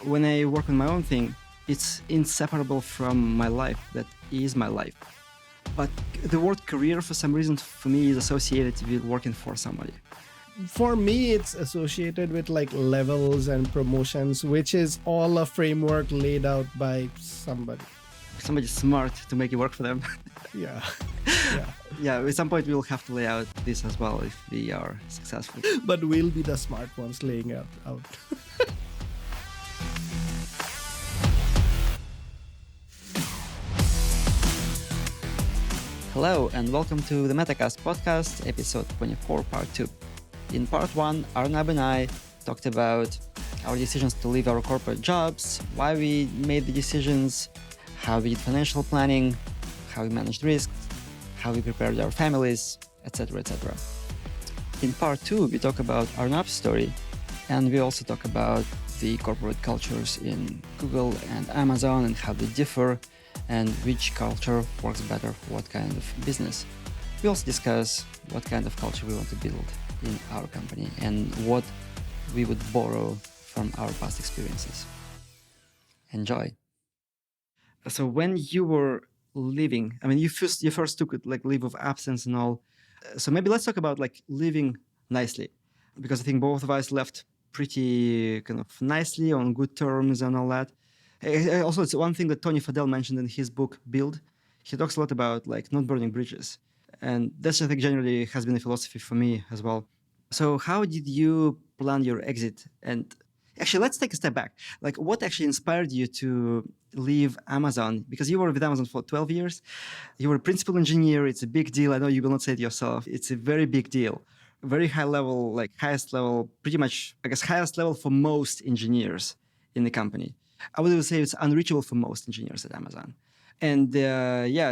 When I work on my own thing, it's inseparable from my life. That is my life. But the word career, for some reason, for me, is associated with working for somebody. For me, it's associated with like levels and promotions, which is all a framework laid out by somebody. Somebody smart to make it work for them. Yeah. Yeah, at some point we'll have to lay out this as well if we are successful. But we'll be the smart ones laying it out. Hello and welcome to the Metacast podcast, episode 24, part 2. In part 1, Arnab and I talked about our decisions to leave our corporate jobs, why we made the decisions, how we did financial planning, how we managed risks, how we prepared our families, etc., etc. In part 2, we talk about Arnab's story, and we also talk about the corporate cultures in Google and Amazon and how they differ, and which culture works better for what kind of business. We also discuss what kind of culture we want to build in our company and what we would borrow from our past experiences. Enjoy. So when you were leaving, I mean, you first took it like leave of absence and all. So maybe let's talk about like leaving nicely, because I think both of us left pretty kind of nicely on good terms and all that. Also, it's one thing that Tony Fadell mentioned in his book Build. He talks a lot about like not burning bridges, and that's I think generally has been a philosophy for me as well. So how did you plan your exit? And actually, let's take a step back. Like, what actually inspired you to leave Amazon? Because you were with Amazon for 12 years. You were a principal engineer. It's a big deal. I know you will not say it yourself. It's a very big deal. Very high level, like highest level, pretty much, I guess, highest level for most engineers in the company. I would even say it's unreachable for most engineers at Amazon. And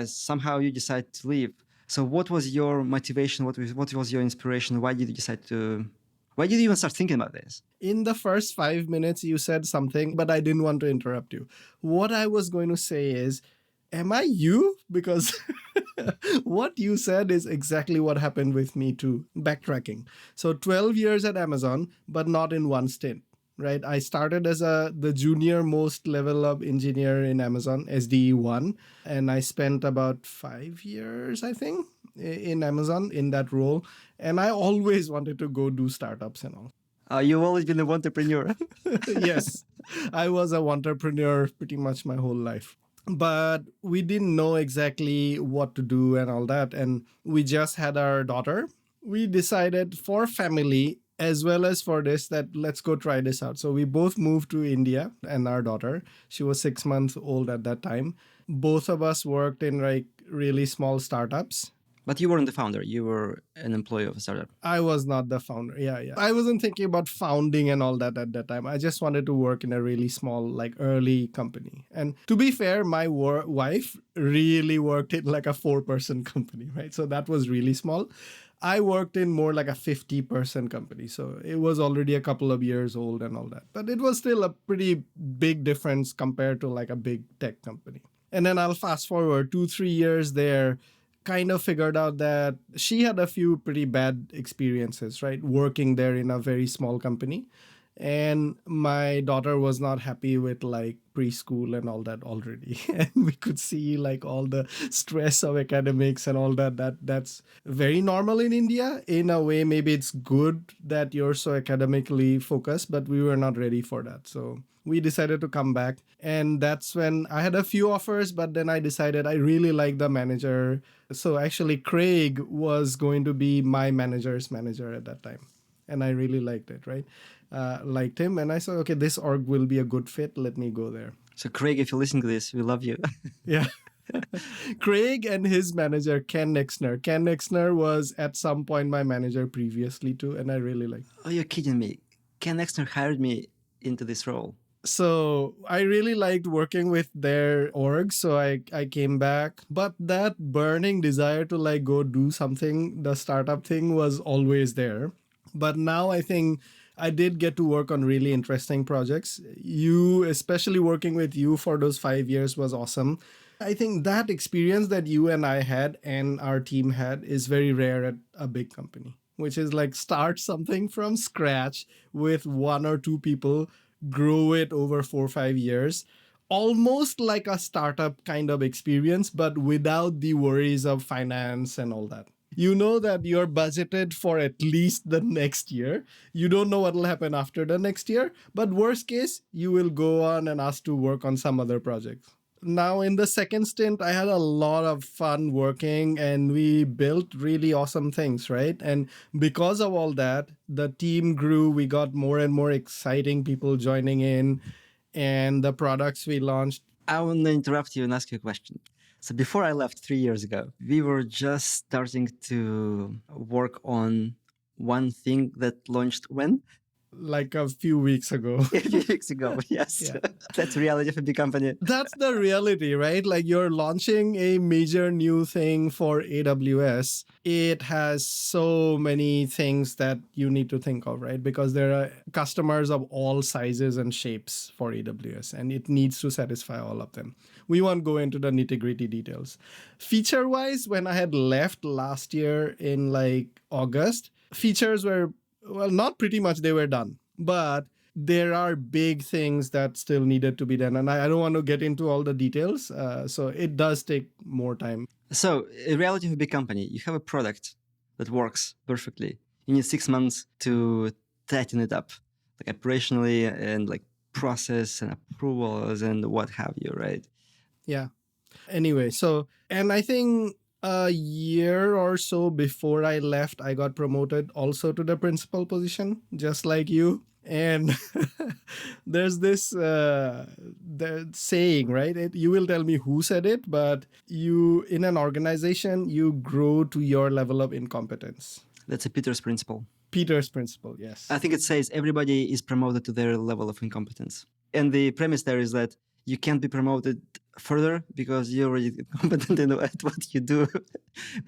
somehow you decide to leave. So what was your motivation? What was your inspiration? Why did you even start thinking about this? In the first 5 minutes, you said something, but I didn't want to interrupt you. What I was going to say is, am I you? Because what you said is exactly what happened with me too. Backtracking. So 12 years at Amazon, but not in one stint. Right, I started as the junior most level up engineer in Amazon, SDE I, and I spent about 5 years, I think, in Amazon in that role. And I always wanted to go do startups and all. You've always been an entrepreneur. Yes, I was a entrepreneur pretty much my whole life. But we didn't know exactly what to do and all that. And we just had our daughter. We decided for family as well as for this that let's go try this out. So we both moved to India and our daughter. She was 6 months old at that time. Both of us worked in like really small startups. But you weren't the founder. You were an employee of a startup. I was not the founder. Yeah. I wasn't thinking about founding and all that at that time. I just wanted to work in a really small, like early company. And to be fair, my wife really worked in like a 4-person company, right? So that was really small. I worked in more like a 50-person company. So it was already a couple of years old and all that. But it was still a pretty big difference compared to like a big tech company. And then I'll fast forward 2-3 years there, kind of figured out that she had a few pretty bad experiences, right? Working there in a very small company. And my daughter was not happy with like preschool and all that already. And we could see like all the stress of academics and all that's very normal in India. In a way, maybe it's good that you're so academically focused, but we were not ready for that. So we decided to come back. And that's when I had a few offers, but then I decided I really like the manager. So actually, Craig was going to be my manager's manager at that time. And I really liked it, right? Liked him. And I said, okay, this org will be a good fit. Let me go there. So Craig, if you're listening to this, we love you. Yeah. Craig and his manager, Ken Nexner. Ken Nexner was at some point my manager previously too. And I really liked it. Oh, you're kidding me. Ken Nexner hired me into this role. So I really liked working with their org. So I came back. But that burning desire to like go do something, the startup thing was always there. But now I think I did get to work on really interesting projects. You, especially working with you for those 5 years was awesome. I think that experience that you and I had and our team had is very rare at a big company, which is like start something from scratch with 1 or 2 people, grow it over 4 or 5 years, almost like a startup kind of experience, but without the worries of finance and all that. You know that you're budgeted for at least the next year. You don't know what will happen after the next year, but worst case, you will go on and ask to work on some other projects. Now, in the second stint, I had a lot of fun working and we built really awesome things, right? And because of all that, the team grew. We got more and more exciting people joining in, and the products we launched. I want to interrupt you and ask you a question. So before I left 3 years ago, we were just starting to work on one thing that launched when? Like a few weeks ago. A few weeks ago, yes. Yeah. That's reality of a big company. That's the reality, right? Like you're launching a major new thing for AWS. It has so many things that you need to think of, right? Because there are customers of all sizes and shapes for AWS, and it needs to satisfy all of them. We won't go into the nitty-gritty details. Feature-wise, when I had left last year in like August, features were, well, not pretty much, they were done. But there are big things that still needed to be done. And I don't want to get into all the details. So it does take more time. So, in reality of a big company, you have a product that works perfectly. You need 6 months to tighten it up, like operationally and like process and approvals and what have you, right? Yeah. Anyway, so, and I think a year or so before I left, I got promoted also to the principal position, just like you. And there's this the saying, right? You will tell me who said it, but you, in an organization, you grow to your level of incompetence. That's a Peter's principle. Peter's principle, yes. I think it says everybody is promoted to their level of incompetence. And the premise there is that you can't be promoted further because you're already competent in at what you do.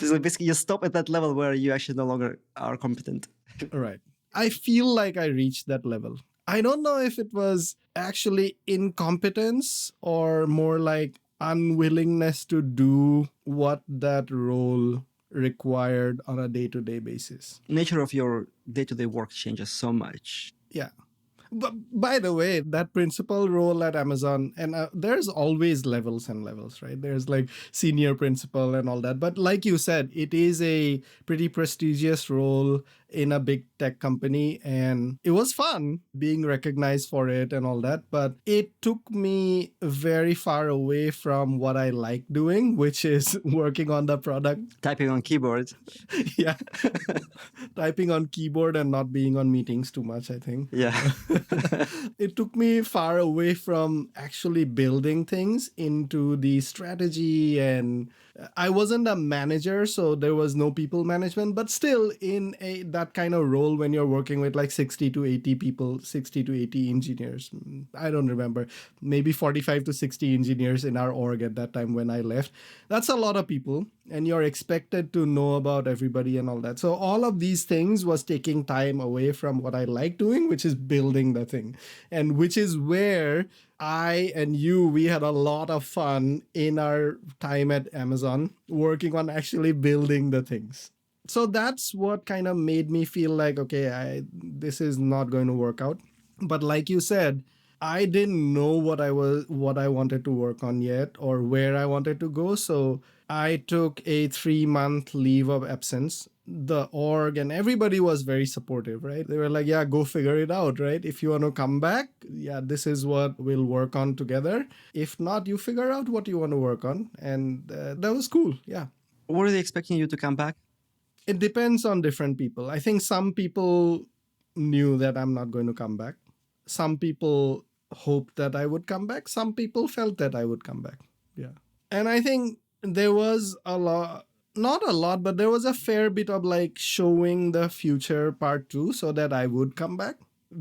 So basically, you stop at that level where you actually no longer are competent. Right. I feel like I reached that level. I don't know if it was actually incompetence or more like unwillingness to do what that role required on a day-to-day basis. Nature of your day-to-day work changes so much. Yeah. But by the way, that principal role at Amazon, and there's always levels and levels, right? There's like senior principal and all that. But like you said, it is a pretty prestigious role in a big tech company. And it was fun being recognized for it and all that. But it took me very far away from what I like doing, which is working on the product. Typing on keyboard. Yeah. Typing on keyboard and not being on meetings too much, I think. Yeah. It took me far away from actually building things into the strategy, and I wasn't a manager, so there was no people management, but still in that kind of role when you're working with like 60 to 80 people, 60 to 80 engineers. I don't remember, maybe 45 to 60 engineers in our org at that time when I left. That's a lot of people, and you're expected to know about everybody and all that. So all of these things was taking time away from what I like doing, which is building the thing. And which is where I and you, we had a lot of fun in our time at Amazon working on actually building the things. So that's what kind of made me feel like, okay, this is not going to work out. But like you said, I didn't know what I wanted to work on yet or where I wanted to go. So I took a 3-month leave of absence. The org and everybody was very supportive, right? They were like, yeah, go figure it out, right? If you want to come back, yeah, this is what we'll work on together. If not, you figure out what you want to work on. And that was cool. Yeah. Were they expecting you to come back? It depends on different people. I think some people knew that I'm not going to come back. Some people hoped that I would come back. Some people felt that I would come back. Yeah. And I think there was a lot, not a lot, but there was a fair bit of like showing the future part too, so that I would come back.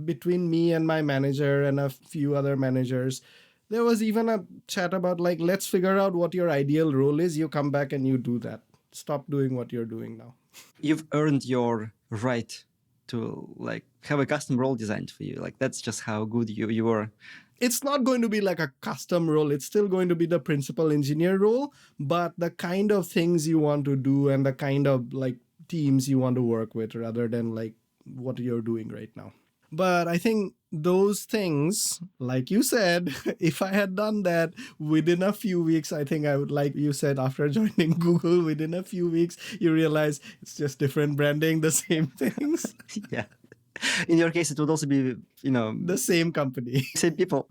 Between me and my manager and a few other managers, there was even a chat about like, let's figure out what your ideal role is. You come back and you do that. Stop doing what you're doing now. You've earned your right to like have a custom role designed for you. Like that's just how good you were. It's not going to be like a custom role. It's still going to be the principal engineer role, but the kind of things you want to do and the kind of like teams you want to work with rather than like what you're doing right now. But I think those things, like you said, if I had done that within a few weeks, I think I would, like you said, after joining Google, within a few weeks, you realize it's just different branding, the same things, Yeah. In your case, it would also be, the same company. same people,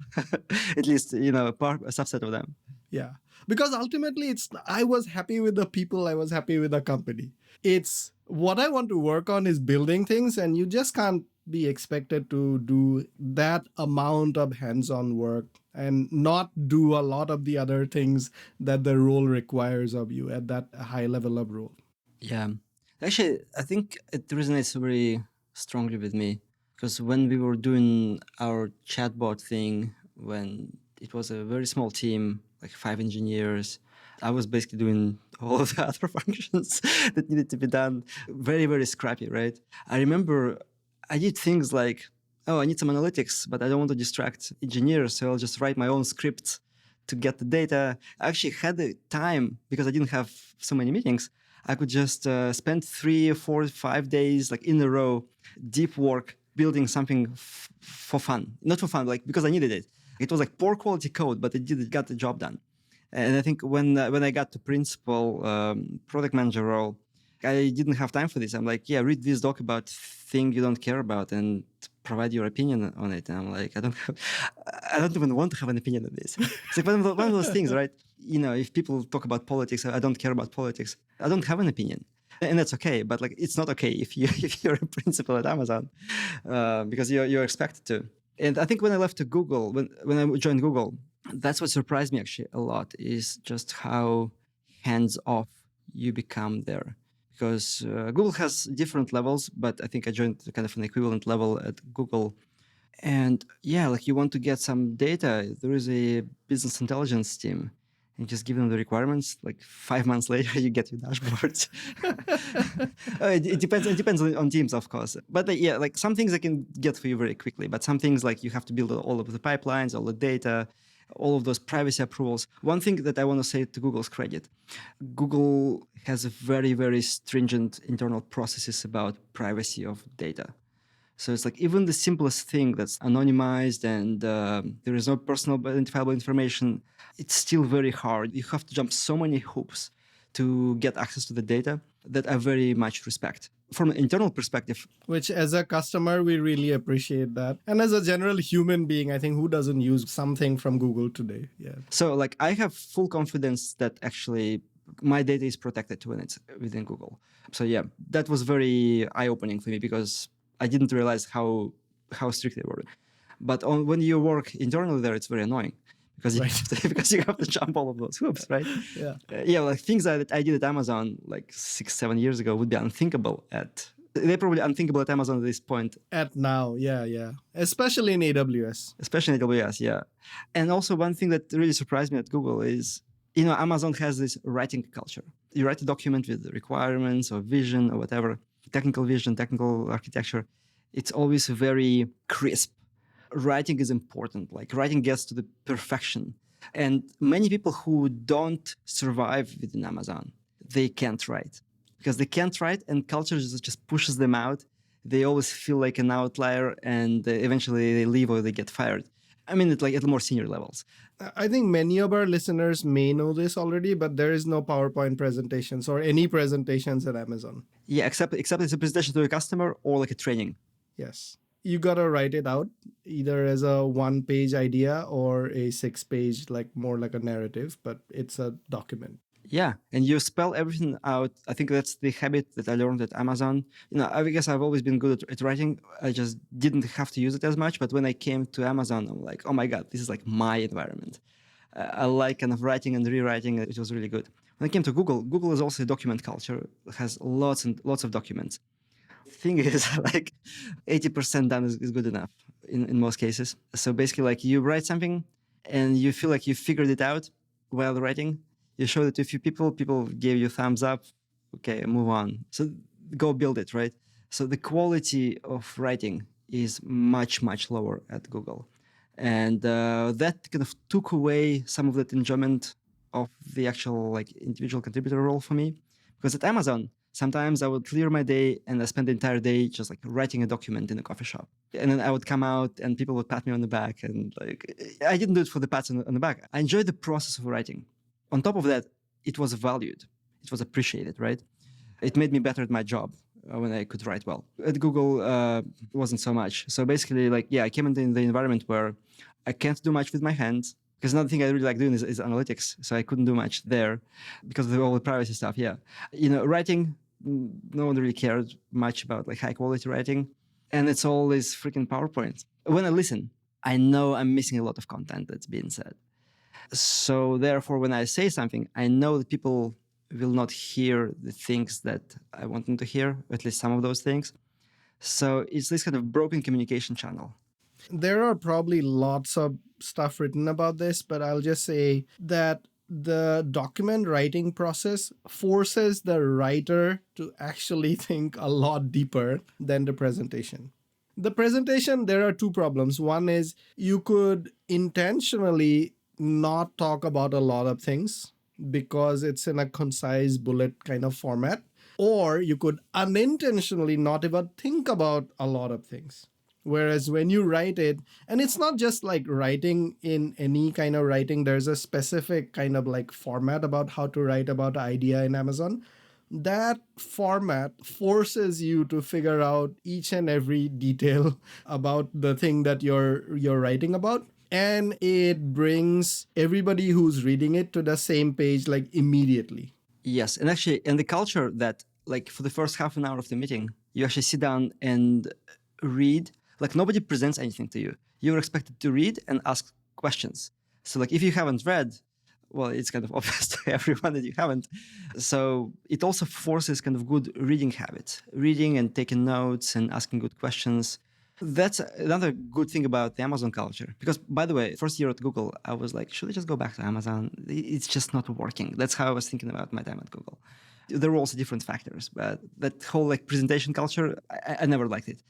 at least, a subset of them. Yeah. Because ultimately I was happy with the people, I was happy with the company. It's what I want to work on is building things, and you just can't be expected to do that amount of hands-on work and not do a lot of the other things that the role requires of you at that high level of role. Yeah. Actually, I think it resonates very strongly with me because when we were doing our chatbot thing, when it was a very small team, like 5 engineers, I was basically doing all of the other functions that needed to be done. Very, very scrappy, right? I remember I did things like, oh, I need some analytics, but I don't want to distract engineers, so I'll just write my own script to get the data. I actually had the time because I didn't have so many meetings. I could just spend 3, 4, 5 days like in a row, deep work, building something for fun. Not for fun, like because I needed it. It was like poor quality code, but it got the job done. And I think when I got to principal product manager role, I didn't have time for this. I'm like, yeah, read this doc about thing you don't care about and provide your opinion on it. And I'm like, I don't even want to have an opinion on this. It's like one of those things, right? If people talk about politics, I don't care about politics. I don't have an opinion. And that's okay, but like it's not okay if you're a principal at Amazon, because you're expected to. And I think when I left to Google, when I joined Google, that's what surprised me actually a lot is just how hands off you become there. Because Google has different levels, but I think I joined kind of an equivalent level at Google. And yeah, like you want to get some data, there is a business intelligence team. And just give them the requirements. Like 5 months later, you get your dashboards. It depends. It depends on teams, of course. But yeah, like some things I can get for you very quickly. But some things like you have to build all of the pipelines, all the data, all of those privacy approvals. One thing that I want to say to Google's credit, Google has a very, very stringent internal processes about privacy of data. So it's like even the simplest thing that's anonymized and there is no personal identifiable information, it's still very hard. You have to jump so many hoops to get access to the data that I very much respect. From an internal perspective, Which, as a customer, we really appreciate that. And as a general human being, I think who doesn't use something from Google today? Yeah. so like I have full confidence that actually my data is protected when it's within Google. So yeah, that was very eye-opening for me because I didn't realize how strict they were. But when you work internally there, it's very annoying because you have to jump all of those hoops, right? Yeah. Like things that I did at Amazon like 6-7 years ago would be unthinkable they're probably unthinkable at Amazon at this point. At now, yeah. Especially in AWS. Especially in AWS, yeah. And also one thing that really surprised me at Google is, Amazon has this writing culture. You write a document with requirements or vision or whatever, technical vision, technical architecture. It's always very crisp. Writing is important. Like writing gets to the perfection. And many people who don't survive within Amazon, they can't write because they can't write and culture just pushes them out. They always feel like an outlier and eventually they leave or they get fired. I mean, it's like at more senior levels. I think many of our listeners may know this already, but there is no PowerPoint presentations or any presentations at Amazon. Yeah, except it's a presentation to a customer or like a training. Yes. You got to write it out either as a 1-page idea or a 6-page, like more like a narrative, but it's a document. Yeah, and you spell everything out. I think that's the habit that I learned at Amazon. I guess I've always been good at writing. I just didn't have to use it as much. But when I came to Amazon, I'm like, oh my God, this is like my environment. I like kind of writing and rewriting. It was really good. When I came to Google, Google is also a document culture. It has lots and lots of documents. The thing is, like 80% done is good enough in most cases. So basically, like you write something and you feel like you figured it out while writing. You showed it to a few people gave you thumbs up. Okay, move on. So go build it, right? So the quality of writing is much, much lower at Google. And that kind of took away some of that enjoyment of the actual like individual contributor role for me. Because at Amazon, Sometimes I would clear my day and I spend the entire day just like writing a document in a coffee shop. And then I would come out and people would pat me on the back. And like, I didn't do it for the pats on the back. I enjoyed the process of writing. On top of that, it was valued. It was appreciated, right? It made me better at my job when I could write well. At Google, it wasn't so much. So basically, like, yeah, I came into the environment where I can't do much with my hands. Because another thing I really like doing is analytics. So I couldn't do much there because of all the privacy stuff. Yeah. Writing, no one really cared much about like high quality writing. And it's always freaking PowerPoint. When I listen, I know I'm missing a lot of content that's being said. So therefore, when I say something, I know that people will not hear the things that I want them to hear, at least some of those things. So it's this kind of broken communication channel. There are probably lots of stuff written about this, but I'll just say that the document writing process forces the writer to actually think a lot deeper than the presentation. The presentation, there are two problems. One is you could intentionally not talk about a lot of things because it's in a concise bullet kind of format, or you could unintentionally not even think about a lot of things. Whereas when you write it, and it's not just like writing in any kind of writing, there's a specific kind of like format about how to write about an idea in Amazon. That format forces you to figure out each and every detail about the thing that you're writing about. And it brings everybody who's reading it to the same page like immediately. Yes. And actually, in the culture that like for the first half an hour of the meeting, you actually sit down and read. Like nobody presents anything to you. You're expected to read and ask questions. So like if you haven't read, well, it's kind of obvious to everyone that you haven't. So it also forces kind of good reading habits, reading and taking notes and asking good questions. That's another good thing about the Amazon culture. Because by the way, first year at Google, I was like, should I just go back to Amazon? It's just not working. That's how I was thinking about my time at Google. There were also different factors, but that whole like presentation culture, I never liked it.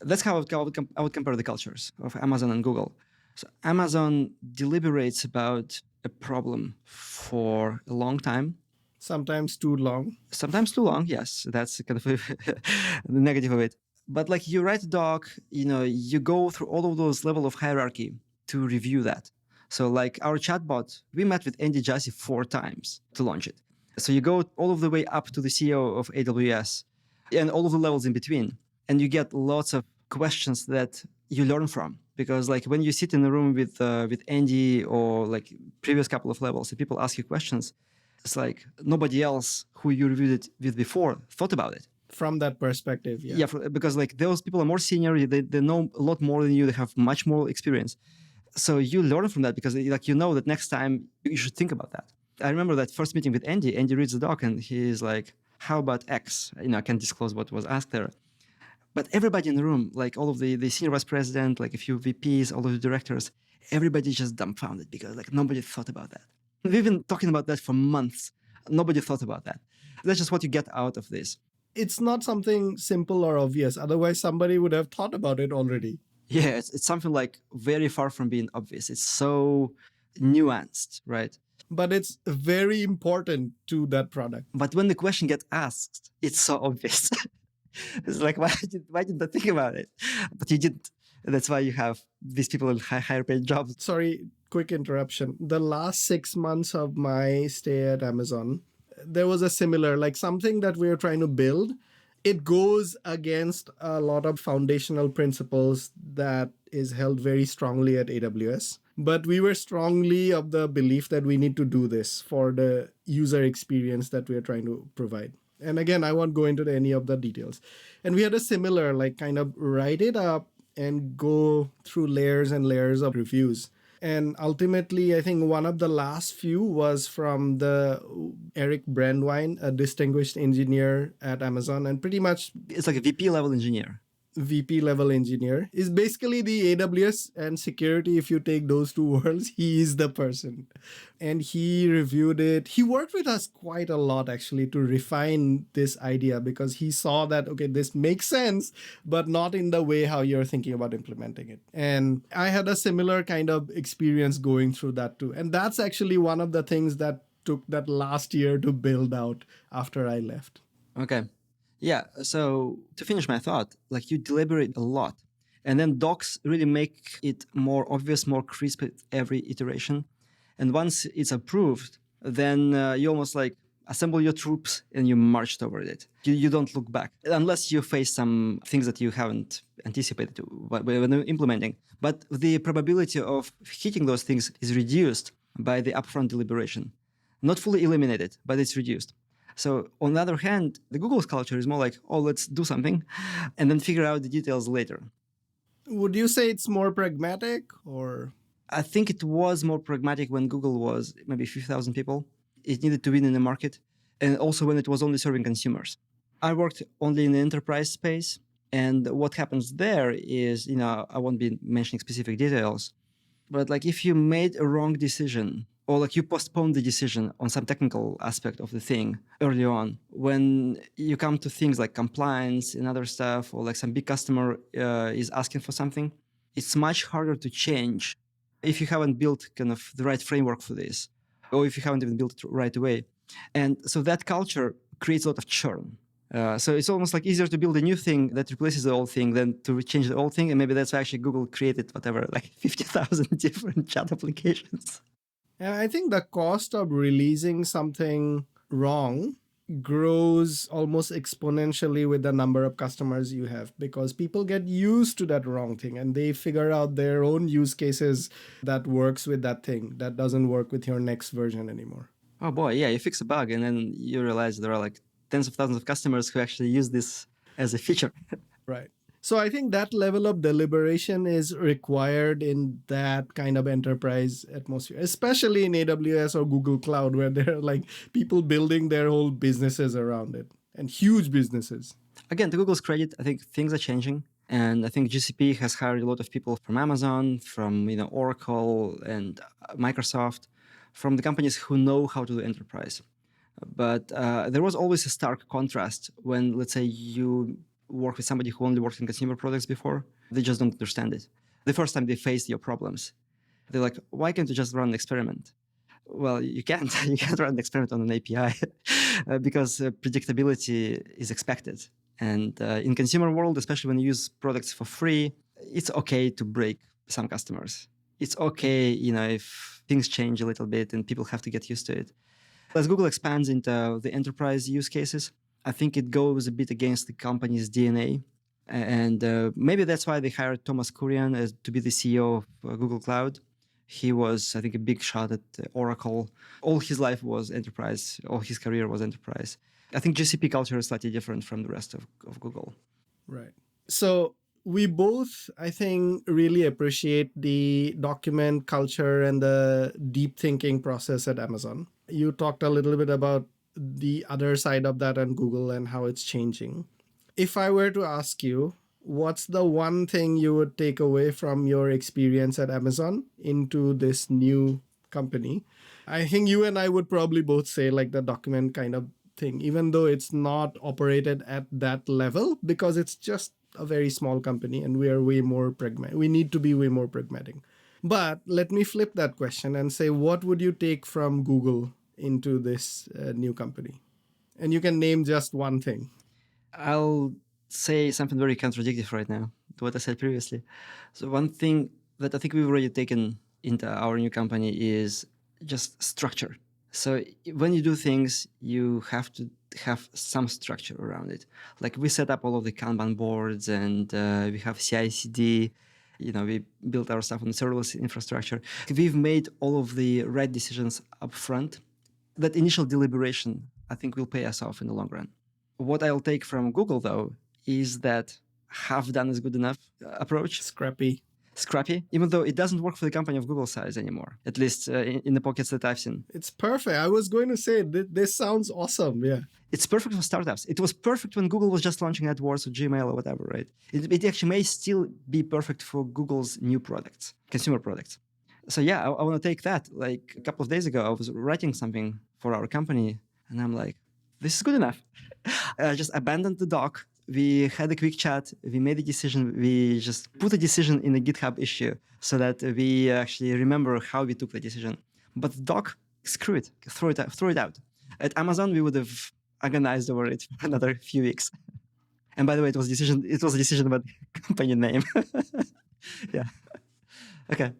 That's how I would compare the cultures of Amazon and Google. So Amazon deliberates about a problem for a long time. Sometimes too long. Sometimes too long, yes. That's kind of the negative of it. But like you write a doc, you go through all of those level of hierarchy to review that. So like our chatbot, we met with Andy Jassy 4 times to launch it. So you go all of the way up to the CEO of AWS and all of the levels in between. And you get lots of questions that you learn from. Because like when you sit in a room with Andy or like previous couple of levels and people ask you questions, it's like nobody else who you reviewed it with before thought about it. From that perspective, yeah. Yeah, because like those people are more senior, they know a lot more than you, they have much more experience. So you learn from that because like that next time you should think about that. I remember that first meeting with Andy. Andy reads the doc and he's like, how about X? I can't disclose what was asked there. But everybody in the room, like all of the senior vice president, like a few VPs, all of the directors, everybody just dumbfounded because like nobody thought about that. We've been talking about that for months. Nobody thought about that. That's just what you get out of this. It's not something simple or obvious. Otherwise, somebody would have thought about it already. Yeah, it's something like very far from being obvious. It's so nuanced, right? But it's very important to that product. But when the question gets asked, it's so obvious. It's like, why didn't I think about it? But you didn't. That's why you have these people in higher paid jobs. Sorry, quick interruption. The last 6 months of my stay at Amazon, there was a similar, like something that we were trying to build. It goes against a lot of foundational principles that is held very strongly at AWS. But we were strongly of the belief that we need to do this for the user experience that we are trying to provide. And again, I won't go into any of the details. And we had a similar, like kind of write it up and go through layers and layers of reviews. And ultimately, I think one of the last few was from the Eric Brandwein, a distinguished engineer at Amazon, and pretty much It's like a VP level engineer. VP level engineer is basically the AWS and security. If you take those two worlds, he is the person. And he reviewed it. He worked with us quite a lot actually to refine this idea because he saw that, okay, this makes sense, but not in the way how you're thinking about implementing it. And I had a similar kind of experience going through that too. And that's actually one of the things that took that last year to build out after I left. Okay. Yeah. So to finish my thought, like you deliberate a lot. And then docs really make it more obvious, more crisp at every iteration. And once it's approved, then you almost like assemble your troops and you march toward it. You don't look back unless you face some things that you haven't anticipated when implementing. But the probability of hitting those things is reduced by the upfront deliberation. Not fully eliminated, but it's reduced. So on the other hand, the Google's culture is more like, oh, let's do something and then figure out the details later. Would you say it's more pragmatic or? I think it was more pragmatic when Google was maybe 50,000 people. It needed to win in the market. And also when it was only serving consumers. I worked only in the enterprise space. And what happens there is, I won't be mentioning specific details, but like if you made a wrong decision or like you postponed the decision on some technical aspect of the thing early on, when you come to things like compliance and other stuff, or like some big customer is asking for something, it's much harder to change if you haven't built kind of the right framework for this, or if you haven't even built it right away. And so that culture creates a lot of churn. So it's almost like easier to build a new thing that replaces the old thing than to change the old thing. And maybe that's why actually Google created whatever, like 50,000 different chat applications. And I think the cost of releasing something wrong grows almost exponentially with the number of customers you have, because people get used to that wrong thing and they figure out their own use cases that works with that thing that doesn't work with your next version anymore. Oh boy, yeah, you fix a bug and then you realize there are like tens of thousands of customers who actually use this as a feature. Right. So I think that level of deliberation is required in that kind of enterprise atmosphere, especially in AWS or Google Cloud, where there are like people building their whole businesses around it, and huge businesses. Again, to Google's credit, I think things are changing. And I think GCP has hired a lot of people from Amazon, from Oracle and Microsoft, from the companies who know how to do enterprise. But there was always a stark contrast when, let's say, you work with somebody who only worked in consumer products before. They just don't understand it. The first time they face your problems, they're like, why can't you just run an experiment? Well, you can't. You can't run an experiment on an API because predictability is expected. And in consumer world, especially when you use products for free, it's okay to break some customers. It's okay, if things change a little bit and people have to get used to it. As Google expands into the enterprise use cases, I think it goes a bit against the company's DNA. And maybe that's why they hired Thomas Kurian to be the CEO of Google Cloud. He was, I think, a big shot at Oracle. All his life was enterprise. All his career was enterprise. I think GCP culture is slightly different from the rest of Google. Right. So we both, I think, really appreciate the document culture and the deep thinking process at Amazon. You talked a little bit about the other side of that on Google and how it's changing. If I were to ask you, what's the one thing you would take away from your experience at Amazon into this new company? I think you and I would probably both say like the document kind of thing, even though it's not operated at that level, because it's just a very small company and we are way more pragmatic. We need to be way more pragmatic. But let me flip that question and say, what would you take from Google into this new company? And you can name just one thing. I'll say something very contradictory right now to what I said previously. So one thing that I think we've already taken into our new company is just structure. So when you do things, you have to have some structure around it. Like we set up all of the Kanban boards and we have CI/CD. We built our stuff on the serverless infrastructure. We've made all of the right decisions up front. That initial deliberation, I think, will pay us off in the long run. What I'll take from Google, though, is that half done is good enough approach. Scrappy, even though it doesn't work for the company of Google size anymore, at least in the pockets that I've seen. It's perfect. I was going to say, this sounds awesome. Yeah. It's perfect for startups. It was perfect when Google was just launching AdWords or Gmail or whatever, right? It actually may still be perfect for Google's new products, consumer products. So yeah, I want to take that. Like a couple of days ago, I was writing something for our company and I'm like, this is good enough. I just abandoned the doc. We had a quick chat. We made a decision. We just put a decision in a GitHub issue so that we actually remember how we took the decision. But the doc, screw it, throw it out. At Amazon, we would have agonized over it for another few weeks. And by the way, it was a decision about the company name. Yeah. Okay.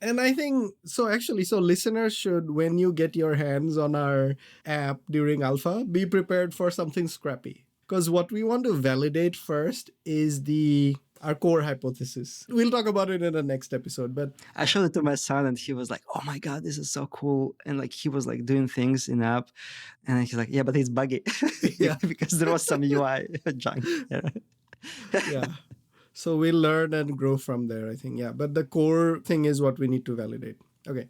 And I think so actually, so listeners should, when you get your hands on our app during alpha, be prepared for something scrappy. Because what we want to validate first is our core hypothesis. We'll talk about it in the next episode. But I showed it to my son and he was like, "Oh my God, this is so cool." And like he was like doing things in the app. And he's like, "Yeah, but it's buggy." Yeah. Because there was some UI junk. Yeah. So we'll learn and grow from there, I think. Yeah. But the core thing is what we need to validate. Okay.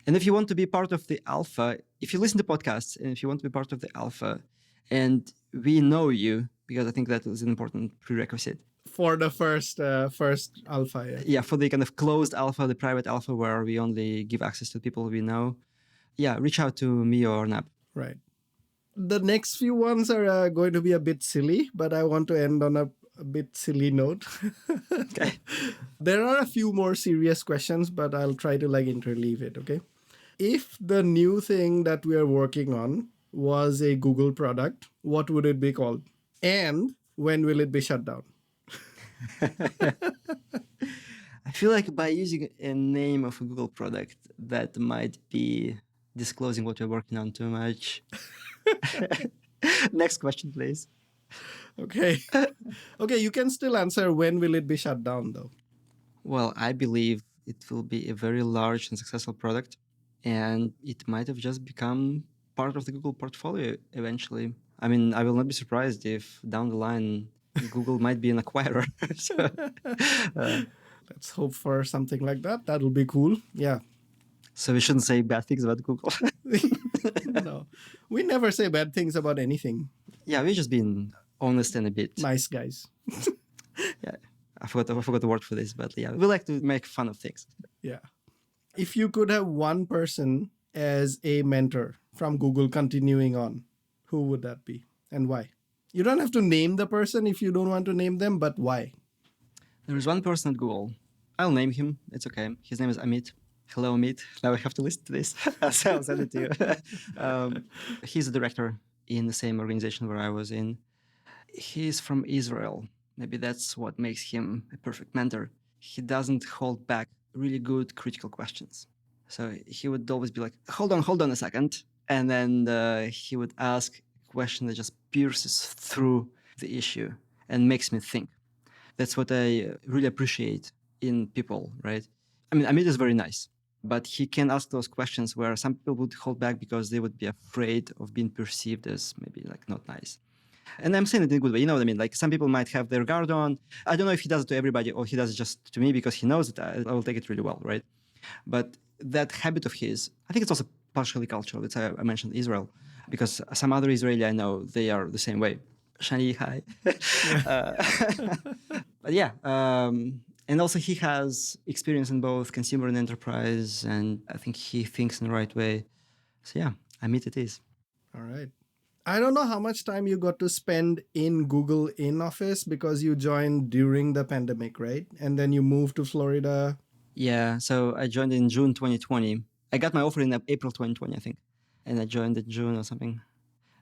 And if you want to be part of the alpha, if you listen to podcasts and if you want to be part of the alpha, and we know you, because I think that is an important prerequisite. For the first alpha, yeah. Yeah, for the kind of closed alpha, the private alpha, where we only give access to people we know. Yeah, reach out to me or Arnab. Right. The next few ones are going to be a bit silly, but I want to end on a bit silly note. Okay. There are a few more serious questions, but I'll try to interleave it, okay? If the new thing that we are working on was a Google product, what would it be called? And when will it be shut down? I feel like by using a name of a Google product, that might be disclosing what we're working on too much. Next question, please. Okay. Okay, you can still answer when will it be shut down, though? Well, I believe it will be a very large and successful product, and it might have just become part of the Google portfolio eventually. I mean, I will not be surprised if down the line Google might be an acquirer. So, let's hope for something like that. That will be cool. Yeah. So we shouldn't say bad things about Google. No, we never say bad things about anything. Yeah, we're just being honest and a bit nice guys. Yeah, I forgot the word for this, but yeah, we like to make fun of things. Yeah. If you could have one person as a mentor from Google continuing on, who would that be and why? You don't have to name the person if you don't want to name them, but why? There is one person at Google. I'll name him. It's okay. His name is Amit. Hello, Amit. Now I have to listen to this. So I'll send it to you. He's a director in the same organization where I was in. He's from Israel. Maybe that's what makes him a perfect mentor. He doesn't hold back really good critical questions. So he would always be like, hold on a second. And then he would ask a question that just pierces through the issue and makes me think. That's what I really appreciate in people, right? I mean, Amit is very nice, but he can ask those questions where some people would hold back because they would be afraid of being perceived as maybe not nice. And I'm saying it in a good way, you know what I mean? Like some people might have their guard on. I don't know if he does it to everybody or he does it just to me because he knows that I will take it really well, right? But that habit of his, I think it's also partially cultural. That's why I mentioned Israel, because some other Israeli I know, they are the same way. Shani, hi. But yeah, and also he has experience in both consumer and enterprise, and I think he thinks in the right way. So yeah, Amit it is. All right. I don't know how much time you got to spend in Google in office because you joined during the pandemic, right? And then you moved to Florida. Yeah, so I joined in June 2020. I got my offer in April 2020, I think. And I joined in June or something.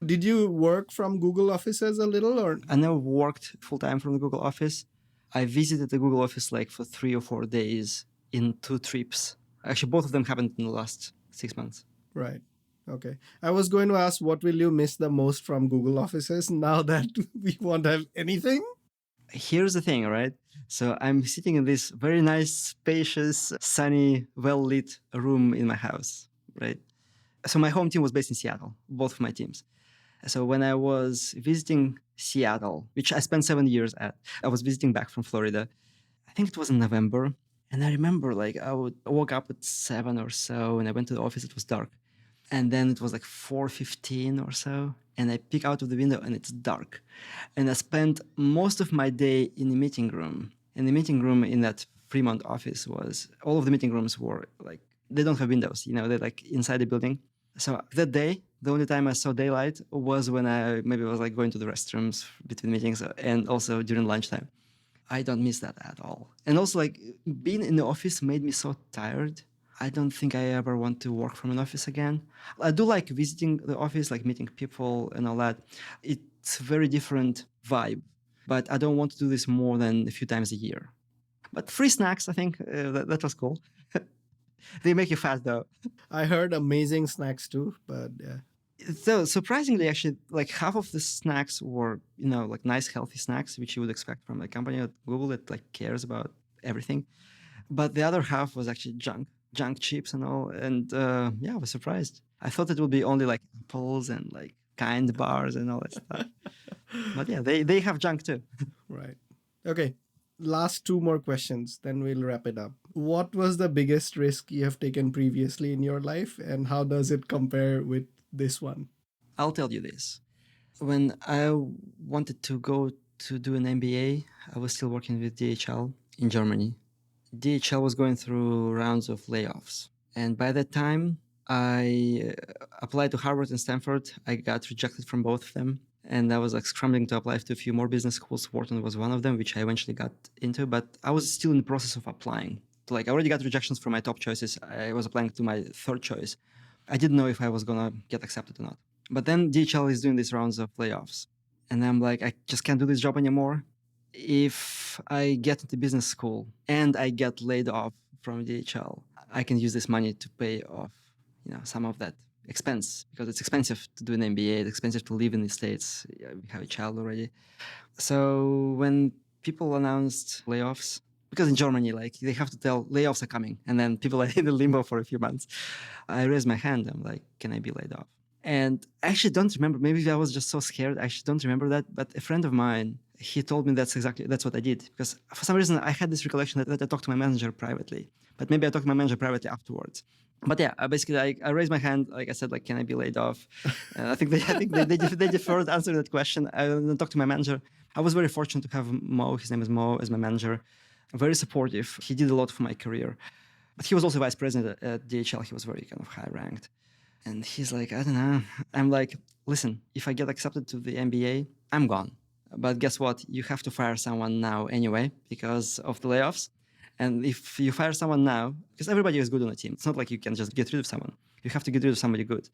Did you work from Google offices a little or? I never worked full-time from the Google office. I visited the Google office for 3 or 4 days in 2 trips. Actually, both of them happened in the last 6 months. Right. Okay. I was going to ask, what will you miss the most from Google offices now that we won't have anything? Here's the thing, right? So I'm sitting in this very nice, spacious, sunny, well-lit room in my house, right? So my home team was based in Seattle, both of my teams. So when I was visiting Seattle, which I spent 7 years at, I was visiting back from Florida. I think it was in November. And I remember I woke up at 7 or so and I went to the office, it was dark. And then it was 4:15 or so. And I peek out of the window and it's dark. And I spent most of my day in the meeting room. And the meeting room in that Fremont office all of the meeting rooms were they don't have windows, they're inside the building. So that day, the only time I saw daylight was when I maybe was going to the restrooms between meetings and also during lunchtime. I don't miss that at all. And also being in the office made me so tired. I don't think I ever want to work from an office again. I do like visiting the office, like meeting people and all that. It's a very different vibe, but I don't want to do this more than a few times a year. But free snacks, I think that was cool. They make you fat though. I heard amazing snacks too, but yeah. So surprisingly, actually, like half of the snacks were, like nice, healthy snacks, which you would expect from a company like Google that like cares about everything. But the other half was actually junk chips and all. And yeah, I was surprised. I thought it would be only like apples and like kind bars and all that stuff. But yeah, they have junk too. Right. Okay. Last two more questions, then we'll wrap it up. What was the biggest risk you have taken previously in your life, and how does it compare with this one? I'll tell you this. When I wanted to go to do an MBA, I was still working with DHL in Germany. DHL was going through rounds of layoffs. And by that time, I applied to Harvard and Stanford. I got rejected from both of them. And I was like scrambling to apply to a few more business schools. Wharton was one of them, which I eventually got into. But I was still in the process of applying. So like I already got rejections from my top choices. I was applying to my third choice. I didn't know if I was going to get accepted or not. But then DHL is doing these rounds of layoffs. And I'm like, I just can't do this job anymore. If I get into business school and I get laid off from DHL, I can use this money to pay off, some of that expense, because it's expensive to do an MBA. It's expensive to live in the States. We have a child already. So when people announced layoffs, because in Germany, like they have to tell layoffs are coming, and then people are in the limbo for a few months, I raised my hand. I'm like, can I be laid off? And I actually don't remember. Maybe I was just so scared. I actually don't remember that. But a friend of mine, he told me that's what I did. Because for some reason, I had this recollection that I talked to my manager privately. But maybe I talked to my manager privately afterwards. But yeah, basically, I raised my hand. Like I said, like, can I be laid off? I think they deferred answering that question. I talked to my manager. I was very fortunate to have Mo. His name is Mo, as my manager. Very supportive. He did a lot for my career. But he was also vice president at DHL. He was very kind of high ranked. And he's like, I don't know. I'm like, listen, if I get accepted to the MBA, I'm gone. But guess what? You have to fire someone now anyway because of the layoffs. And if you fire someone now, because everybody is good on the team, it's not like you can just get rid of someone. You have to get rid of somebody good.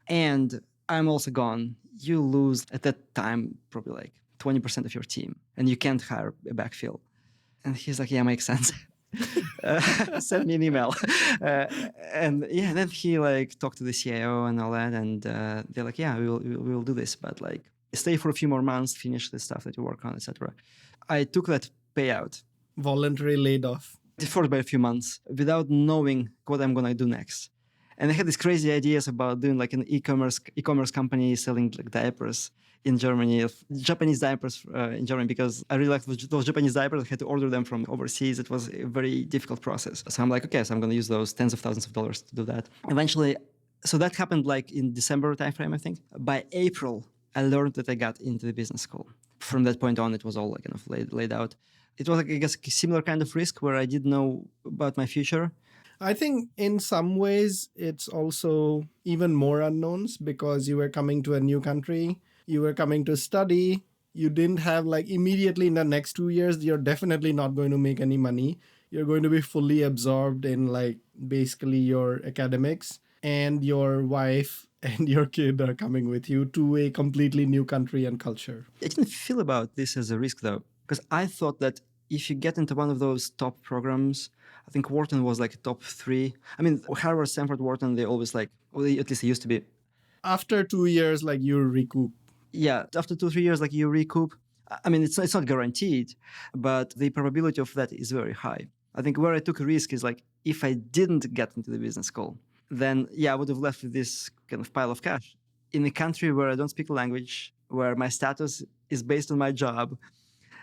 And I'm also gone. You lose at that time probably like 20% of your team, and you can't hire a backfill. And he's like, yeah, makes sense. Send me an email. And yeah, then he like talked to the CIO and all that. And they're like, yeah, we will do this. But like stay for a few more months, finish the stuff that you work on, etc. I took that payout. Voluntary laid off. Deferred by a few months without knowing what I'm going to do next. And I had these crazy ideas about doing like an e-commerce company selling like diapers in Germany, Japanese diapers in Germany, because I really liked those Japanese diapers. I had to order them from overseas. It was a very difficult process. So I'm like, okay, so I'm going to use those tens of thousands of dollars to do that. Eventually, so that happened like in December timeframe, I think. By April, I learned that I got into the business school. From that point on, it was all like kind of laid out. It was like, I guess, a similar kind of risk where I didn't know about my future. I think in some ways it's also even more unknowns because you were coming to a new country, you were coming to study, you didn't have like immediately in the next 2 years, you're definitely not going to make any money. You're going to be fully absorbed in like basically your academics, and your wife and your kid are coming with you to a completely new country and culture. I didn't feel about this as a risk though, because I thought that if you get into one of those top programs, I think Wharton was like top 3. I mean, Harvard, Stanford, Wharton, they always like, well, at least they used to be. After 2 years, like you recoup. Yeah, after 2-3 years, like you recoup. I mean, it's not guaranteed, but the probability of that is very high. I think where I took a risk is like, if I didn't get into the business school, then yeah, I would have left with this kind of pile of cash in a country where I don't speak the language, where my status is based on my job,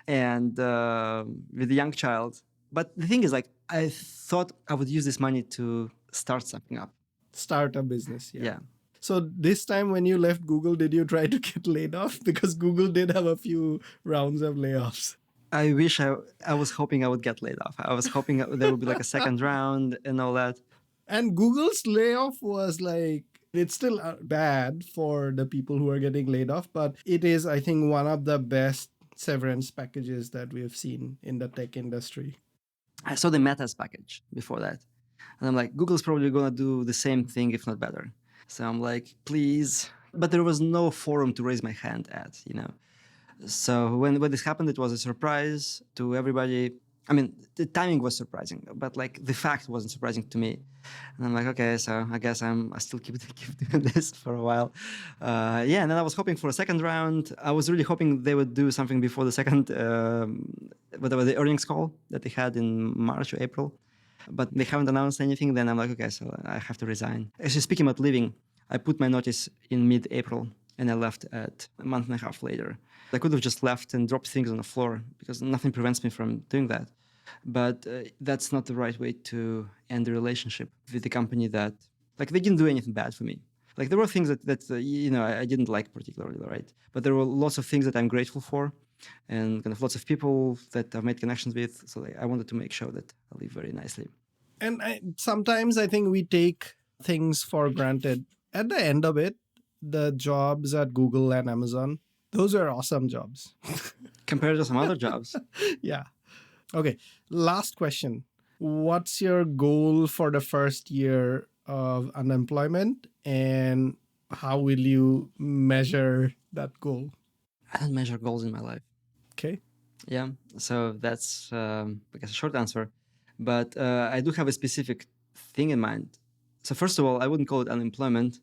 and with a young child. But the thing is, like, I thought I would use this money to start something up. Start a business, Yeah. So this time when you left Google, did you try to get laid off? Because Google did have a few rounds of layoffs. I wish I was hoping I would get laid off. I was hoping there would be like a second round and all that. And Google's layoff was like, it's still bad for the people who are getting laid off, but it is, I think, one of the best severance packages that we have seen in the tech industry. I saw the Meta's package before that. And I'm like, Google's probably going to do the same thing, if not better. So I'm like, please. But there was no forum to raise my hand at, So when this happened, it was a surprise to everybody. I mean, the timing was surprising, but like the fact wasn't surprising to me. And I'm like, okay, so I guess I still keep doing this for a while. Yeah, and then I was hoping for a second round. I was really hoping they would do something before the second, whatever the earnings call that they had in March or April. But they haven't announced anything. Then I'm like, okay, so I have to resign. Actually, speaking about leaving, I put my notice in mid-April and I left at a month and a half later. I could have just left and dropped things on the floor because nothing prevents me from doing that. But that's not the right way to end the relationship with the company that, like, they didn't do anything bad for me. Like, there were things that I didn't like particularly, right? But there were lots of things that I'm grateful for and kind of lots of people that I've made connections with. So I wanted to make sure that I live very nicely. And sometimes I think we take things for granted. At the end of it, the jobs at Google and Amazon, those are awesome jobs. Compared to some other jobs. Yeah. Okay. Last question. What's your goal for the first year of unemployment and how will you measure that goal? I don't measure goals in my life. Okay. Yeah. So that's, I guess, a short answer. But I do have a specific thing in mind. So first of all, I wouldn't call it unemployment.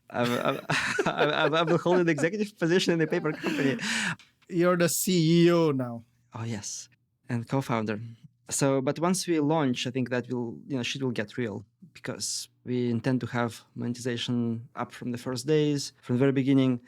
I will hold an executive position in a paper company. You're the CEO now. Oh, yes. And co-founder. So, but once we launch, I think that shit will get real because we intend to have monetization up from the first days, from the very beginning,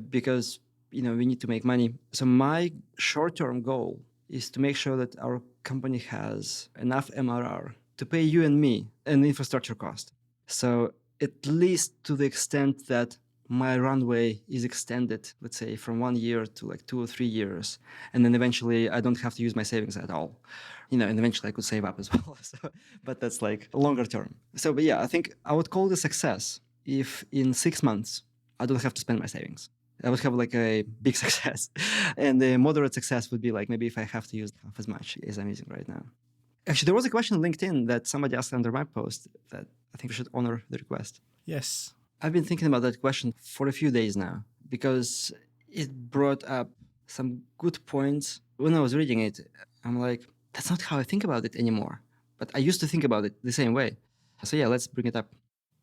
because, we need to make money. So my short-term goal is to make sure that our company has enough MRR to pay you and me an infrastructure cost. So at least to the extent that my runway is extended, let's say from 1 year to like 2 or 3 years. And then eventually I don't have to use my savings at all, and eventually I could save up as well. But that's like longer term. So, but yeah, I think I would call it a success if in 6 months I don't have to spend my savings. I would have like a big success. And the moderate success would be like maybe if I have to use half as much as I'm using right now. Actually, there was a question on LinkedIn that somebody asked under my post that I think we should honor the request. Yes. I've been thinking about that question for a few days now because it brought up some good points. When I was reading it, I'm like, that's not how I think about it anymore. But I used to think about it the same way. So yeah, let's bring it up.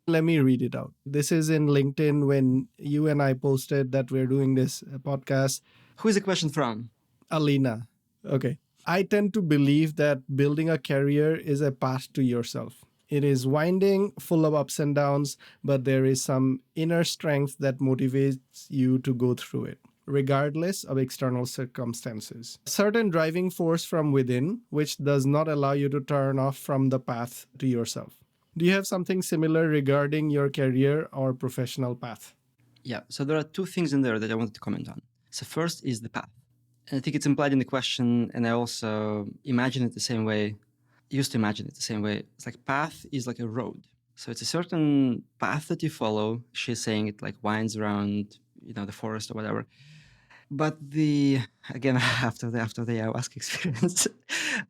Let me read it out. This is in LinkedIn when you and I posted that we're doing this podcast. Who is the question from? Alina. Okay. I tend to believe that building a career is a path to yourself. It is winding, full of ups and downs, but there is some inner strength that motivates you to go through it, regardless of external circumstances. Certain driving force from within, which does not allow you to turn off from the path to yourself. Do you have something similar regarding your career or professional path? Yeah, so there are two things in there that I wanted to comment on. So first is the path. And I think it's implied in the question, and I also imagine it the same way. Used to imagine it the same way. It's like path is like a road. So it's a certain path that you follow. She's saying it like winds around, the forest or whatever. But again, after the ayahuasca experience,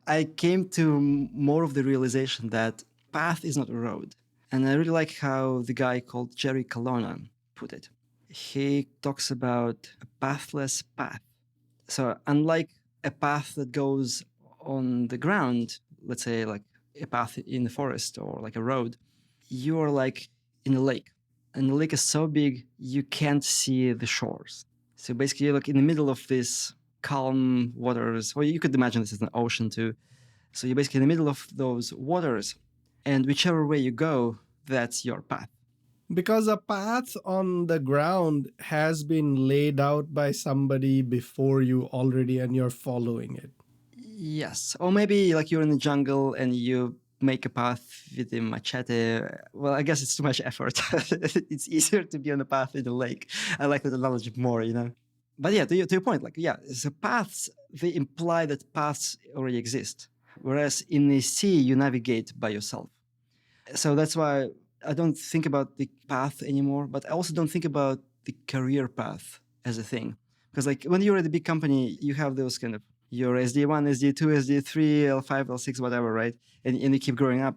I came to more of the realization that path is not a road. And I really like how the guy called Jerry Colonna put it. He talks about a pathless path. So unlike a path that goes on the ground, let's say like a path in the forest or like a road, you are like in a lake. And the lake is so big, you can't see the shores. So basically you're like in the middle of this calm waters, or you could imagine this as an ocean too. So you're basically in the middle of those waters, and whichever way you go, that's your path. Because a path on the ground has been laid out by somebody before you already and you're following it. Yes. Or maybe like you're in the jungle and you make a path with a machete. Well, I guess it's too much effort. It's easier to be on a path in the lake. I like that analogy more, But yeah, to your point, like, yeah, so paths, they imply that paths already exist. Whereas in the sea, you navigate by yourself. So that's why I don't think about the path anymore, but I also don't think about the career path as a thing. Because like when you're at a big company, you have those kind of your SDE I, SDE II, SDE III, L5, L6, whatever, right? And you keep growing up.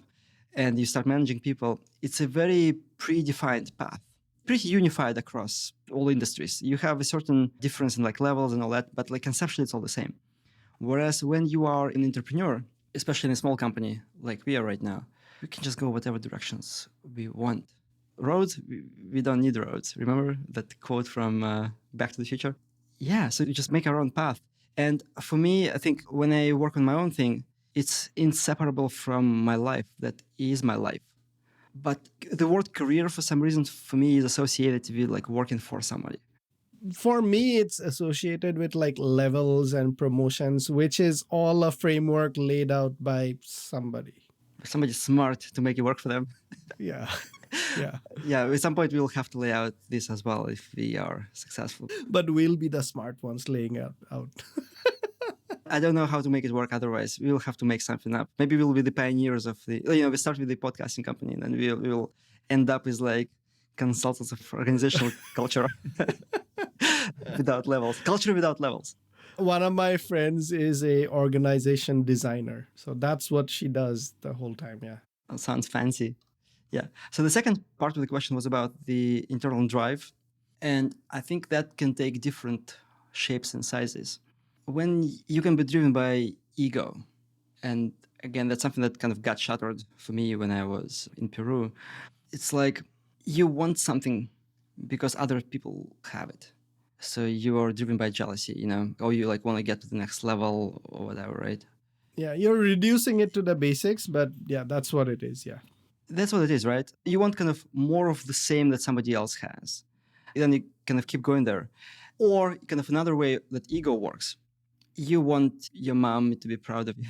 and you start managing people, it's a very predefined path, pretty unified across all industries. You have a certain difference in like levels and all that, but like conceptually it's all the same. Whereas when you are an entrepreneur, especially in a small company like we are right now, we can just go whatever directions we want. Roads, we don't need roads. Remember that quote from Back to the Future? Yeah, so we just make our own path. And for me, I think when I work on my own thing, it's inseparable from my life. That is my life. But the word career, for some reason, for me, is associated with like working for somebody. For me, it's associated with like levels and promotions, which is all a framework laid out by somebody. Somebody smart to make it work for them. Yeah. Yeah. Yeah, at some point we'll have to lay out this as well if we are successful. But we'll be the smart ones laying it out. I don't know how to make it work otherwise. We'll have to make something up. Maybe we'll be the pioneers of the, we start with the podcasting company and then we'll end up as like consultants of organizational culture without levels. Culture without levels. One of my friends is a organization designer. So that's what she does the whole time. Yeah. That sounds fancy. Yeah. So the second part of the question was about the internal drive. And I think that can take different shapes and sizes. When you can be driven by ego, and again, that's something that kind of got shattered for me when I was in Peru. It's like you want something because other people have it. So you are driven by jealousy, or you like want to get to the next level or whatever, right? Yeah, you're reducing it to the basics, but yeah, that's what it is. Yeah. That's what it is, right? You want kind of more of the same that somebody else has. Then you kind of keep going there. Or kind of another way that ego works. You want your mom to be proud of you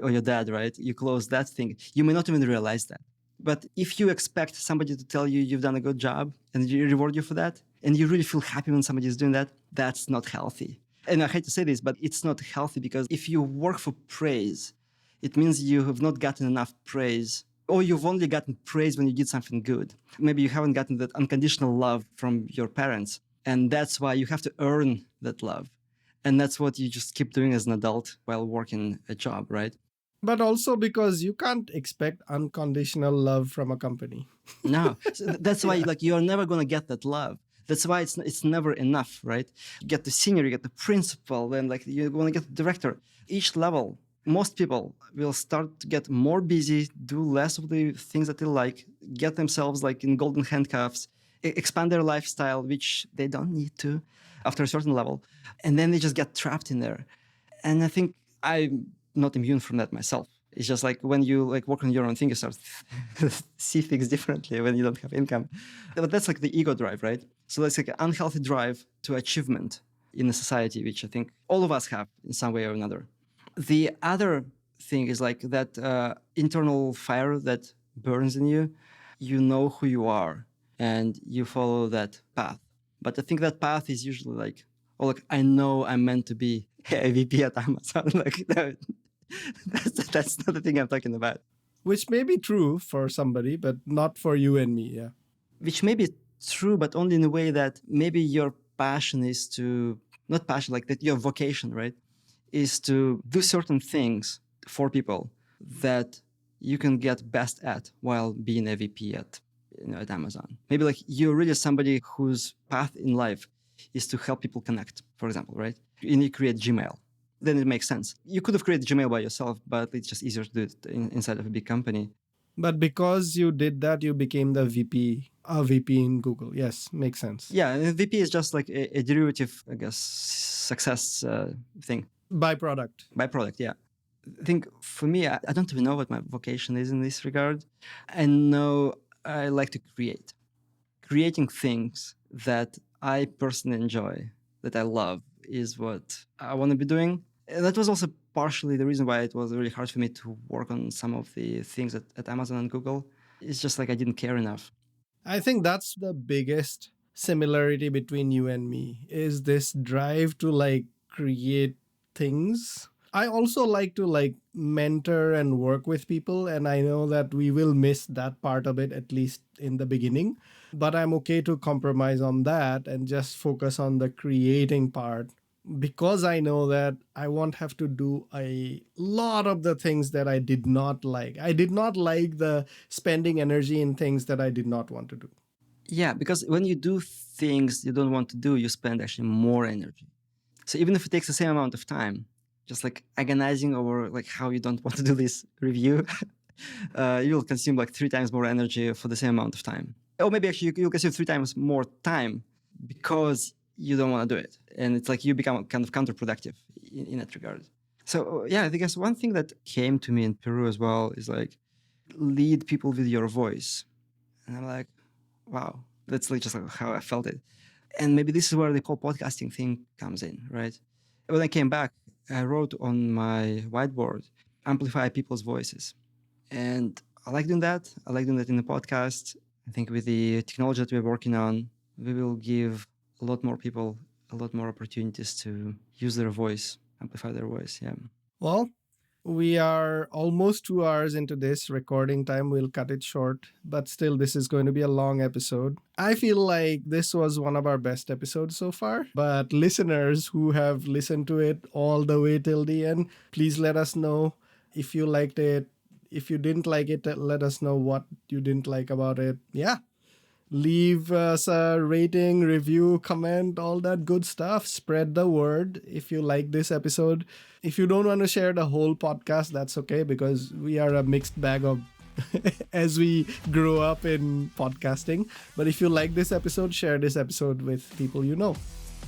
or your dad, right? You close that thing. You may not even realize that. But if you expect somebody to tell you you've done a good job and you reward you for that, and you really feel happy when somebody is doing that, that's not healthy. And I hate to say this, but it's not healthy because if you work for praise, it means you have not gotten enough praise, or you've only gotten praise when you did something good. Maybe you haven't gotten that unconditional love from your parents. And that's why you have to earn that love. And that's what you just keep doing as an adult while working a job, right? But also because you can't expect unconditional love from a company. No. So that's why like you're never going to get that love. That's why it's never enough, right? You get the senior, you get the principal, then like you're going to get the director. Each level, most people will start to get more busy, do less of the things that they like, get themselves like in golden handcuffs, expand their lifestyle, which they don't need to after a certain level. And then they just get trapped in there. And I think I'm not immune from that myself. It's just like when you like work on your own thing, you start to see things differently when you don't have income. But that's like the ego drive, right? So that's like an unhealthy drive to achievement in a society, which I think all of us have in some way or another. The other thing is like that internal fire that burns in you. You know who you are and you follow that path. But I think that path is usually like, oh, look, I know I'm meant to be a VP at Amazon. Like, no, that's not the thing I'm talking about. Which may be true for somebody, but not for you and me. Yeah. Which may be true, but only in a way that maybe your passion is to, not passion, like that your vocation, right, is to do certain things for people that you can get best at while being a VP at Amazon. Maybe like you're really somebody whose path in life is to help people connect, for example, right? And you create Gmail. Then it makes sense. You could have created Gmail by yourself, but it's just easier to do it inside of a big company. But because you did that, you became the VP, a VP in Google. Yes, makes sense. Yeah, and VP is just like a derivative, I guess, success thing. Byproduct, yeah. I think for me, I don't even know what my vocation is in this regard. I know I like to create. Creating things that I personally enjoy, that I love, is what I want to be doing. And that was also partially the reason why it was really hard for me to work on some of the things at Amazon and Google. It's just like I didn't care enough. I think that's the biggest similarity between you and me, is this drive to like create things. I also like to like mentor and work with people, and I know that we will miss that part of it, at least in the beginning, but I'm okay to compromise on that and just focus on the creating part because I know that I won't have to do a lot of the things that I did not like. I did not like the spending energy in things that I did not want to do. Yeah, because when you do things you don't want to do, you spend actually more energy. So even if it takes the same amount of time, just like agonizing over like how you don't want to do this review, you'll consume like 3 times more energy for the same amount of time. Or maybe actually you'll consume 3 times more time because you don't want to do it. And it's like you become kind of counterproductive in that regard. So yeah, I guess one thing that came to me in Peru as well is like lead people with your voice. And I'm like, wow, that's like just like how I felt it. And maybe this is where the whole podcasting thing comes in, right? When I came back, I wrote on my whiteboard, amplify people's voices. And I like doing that. I like doing that in the podcast. I think with the technology that we're working on, we will give a lot more people a lot more opportunities to use their voice, amplify their voice. Yeah. Well, we are almost 2 hours into this recording time. We'll cut it short, but still, this is going to be a long episode. I feel like this was one of our best episodes so far. But listeners who have listened to it all the way till the end, please let us know if you liked it. If you didn't like it, let us know what you didn't like about it. Yeah. Leave us a rating, review, comment, all that good stuff. Spread the word if you like this episode. If you don't want to share the whole podcast, that's okay, because we are a mixed bag of as we grow up in podcasting. But if you like this episode, share this episode with people you know.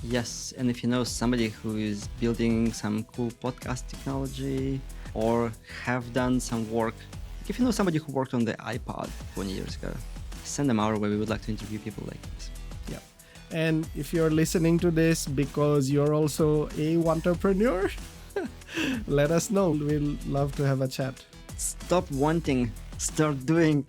Yes, and if you know somebody who is building some cool podcast technology or have done some work, if you know somebody who worked on the iPod 20 years ago, send them our way. We would like to interview people like this. Yeah. And if you're listening to this because you're also a entrepreneur, let us know. We'll love to have a chat. Stop wanting, start doing.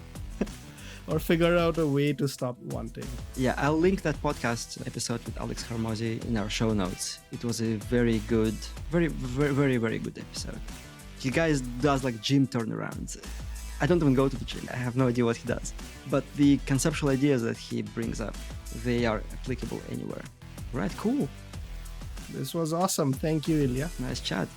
Or figure out a way to stop wanting. Yeah, I'll link that podcast episode with Alex Hormozy in our show notes. It was a very good, very good episode. He guys does like gym turnarounds. I don't even go to the gym. I have no idea what he does. But the conceptual ideas that he brings up, they are applicable anywhere. Right, cool. This was awesome. Thank you, Ilya. Nice chat.